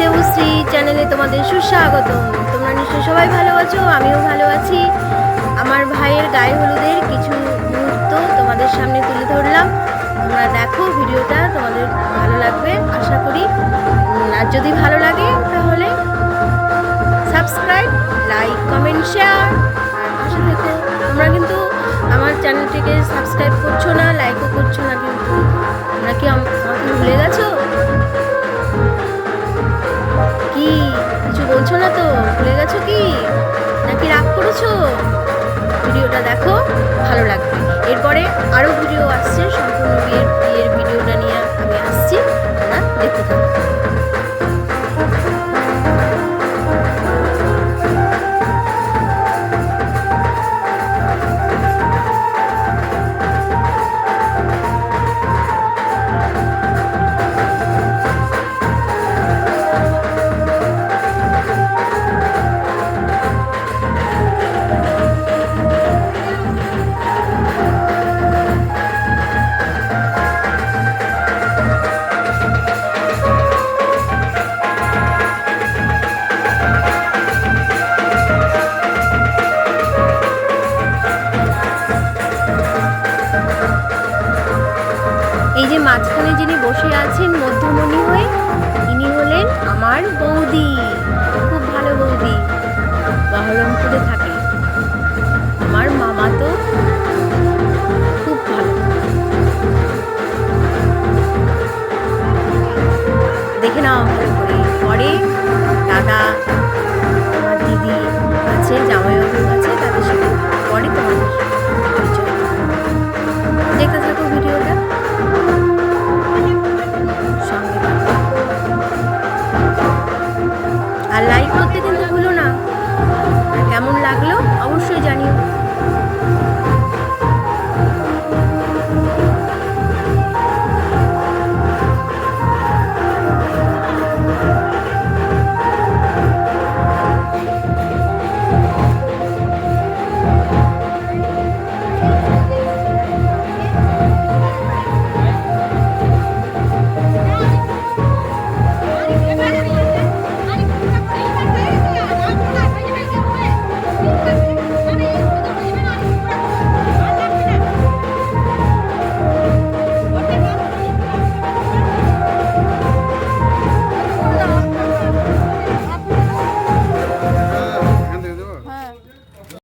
দেবশ্রী চ্যানেলে তোমাদের সুস্বাগত। তোমরা নিশ্চয়ই সবাই ভালো আছো, আমিও ভালো আছি। আমার ভাইয়ের গায়ে হলুদের কিছু মুহূর্ত তোমাদের সামনে তুলে ধরলাম। তোমরা দেখো ভিডিওটা, তোমাদের ভালো লাগবে আশা করি। আর যদি ভালো লাগে তাহলে সাবস্ক্রাইব, লাইক, কমেন্ট, শেয়ার আর পাশে থেকো। তোমরা কিন্তু আমার চ্যানেলটিকে সাবস্ক্রাইব করছো না, লাইকও করছো না, কিন্তু তোমরা কি আমাকে ভুলে গেছো? কি কিছু বলছো না তো? ভুলে গেছো কি, নাকি রাগ করেছো? ভিডিওটা দেখো, ভালো লাগবে। এরপরে আরও ভিডিও আসছে, সম্পূর্ণ বিয়ের ভিডিওটা নিয়ে আমি আসছি, তোমরা দেখতে থাকো। এই যে মাঝখানে যিনি বসে আছেন মধ্যমণি হয়ে, ইনি হলেন আমার বৌদি, খুব ভালো বৌদি, বহরমপুরে থাকে। আমার মামা তো